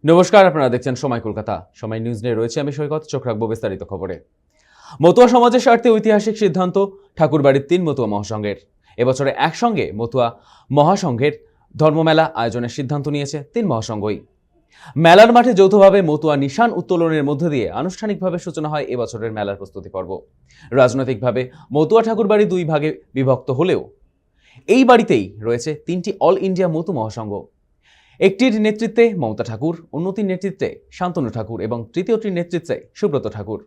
নমস্কার, আপনারা দেখছেন সময় কলকাতা। সময় নিউজ নিয়ে রয়েছে আমি সৈকত। চোখ রাখবো বিস্তারিত খবরে। মতুয়া সমাজের স্বার্থে ঐতিহাসিক সিদ্ধান্ত ঠাকুরবাড়ির 3 মতুয়া মহাসংঘের। এবছরে একসঙ্গে মতুয়া মহাসংঘের ধর্মমেলা আয়োজনের সিদ্ধান্ত নিয়েছে 3 মহাসংঘই। মেলার মাঠে যৌথভাবে মতুয়া নিশান উত্তোলনের মধ্য দিয়ে আনুষ্ঠানিকভাবে সূচনা হয় এবছরের মেলার প্রস্তুতি পর্ব। রাজনৈতিকভাবে মতুয়া ঠাকুরবাড়ি 2 ভাগে বিভক্ত হলেও এই বাড়িতেই রয়েছে 3টি অল ইন্ডিয়া মতু মহাসংঘ। একটির নেতৃত্বে মমতা ঠাকুর, অন্যটির নেতৃত্বে শান্তনু ঠাকুর এবং তৃতীয়টির নেতৃত্বে সুব্রত ঠাকুর।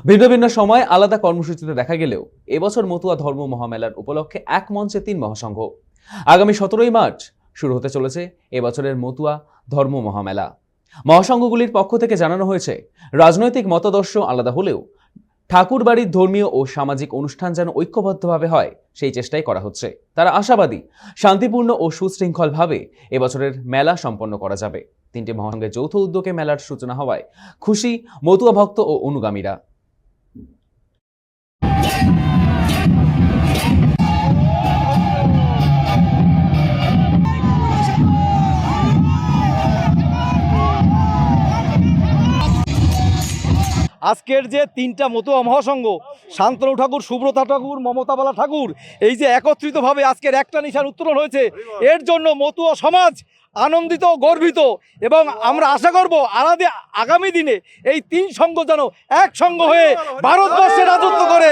ভিন্ন ভিন্ন সময় আলাদা কর্মসূচিতে দেখা গেলেও এবছর মতুয়া ধর্ম মহামেলার উপলক্ষে এক মঞ্চে 3 মহাসংঘ। আগামী 17ই মার্চ শুরু হতে চলেছে এবছরের মতুয়া ধর্ম মহামেলা। মহাসংঘগুলির পক্ষ থেকে জানানো হয়েছে, রাজনৈতিক মতাদর্শ আলাদা হলেও ঠাকুরবাড়ির ধর্মীয় ও সামাজিক অনুষ্ঠান যেন ঐক্যবদ্ধভাবে হয় সেই চেষ্টাই করা হচ্ছে। তারা আশাবাদী শান্তিপূর্ণ ও সুশৃঙ্খলভাবে এবছরের মেলা সম্পন্ন করা যাবে। 3টি মহাসংঘের যৌথ উদ্যোগে মেলার সূচনা হওয়ায় খুশি মতুয়া ভক্ত ও অনুগামীরা। আজকের যে 3টা মতুয়া মহাসংঘ, শান্তনু ঠাকুর, সুব্রত ঠাকুর, মমতাবালা ঠাকুর, এই যে একত্রিতভাবে আজকের একটা নিশান উত্তোলন হয়েছে, এর জন্য মতুয়া সমাজ আনন্দিত, গর্বিত এবং আমরা আশা করব আগামী দিনে এই 3 সংঘ যেন এক সংঘ হয়ে ভারতবর্ষে রাজত্ব করে,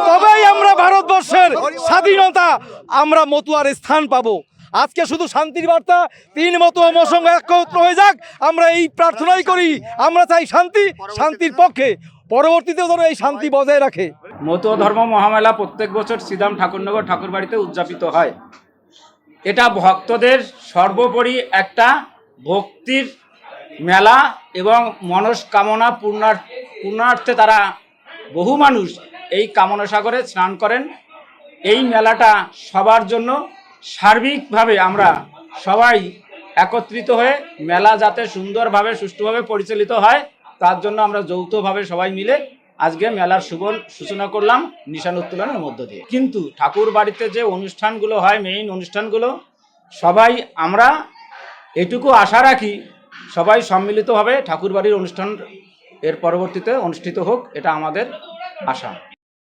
তবেই আমরা ভারতবর্ষের স্বাধীনতা আমরা মতুয়ার স্থান পাবো। আজকে শুধু শান্তির বার্তা, 3 মতুয়া মহাসংঘ একত্র হয়ে যাক, আমরা এই প্রার্থনাই করি। আমরা চাই শান্তি, শান্তির পক্ষে পরবর্তীতেও যেন এই শান্তি বজায় রাখে। মতুয়া ধর্ম মহামেলা প্রত্যেক বছর শ্রীধাম ঠাকুরনগর ঠাকুরবাড়িতে উদযাপিত হয়। এটা ভক্তদের সর্বোপরি একটা ভক্তির মেলা এবং মনস্কামনা পূর্ণার্থে তারা বহু মানুষ এই কামনা সাগরে স্নান করেন। এই মেলাটা সবার জন্য সার্বিকভাবে আমরা সবাই একত্রিত হয়ে মেলা যাতে সুন্দরভাবে সুষ্ঠুভাবে পরিচালিত হয় তার জন্য আমরা যৌথভাবে সবাই মিলে আজকে মেলার সূচনা করলাম নিশান উত্তোলনের মধ্য দিয়ে। কিন্তু ঠাকুর বাড়িতে যে অনুষ্ঠানগুলো হয়, মেইন অনুষ্ঠানগুলো, সবাই আমরা এটুকু আশা রাখি সবাই সম্মিলিতভাবে ঠাকুর বাড়ির অনুষ্ঠান এর পরবর্তীতে অনুষ্ঠিত হোক, এটা আমাদের আশা।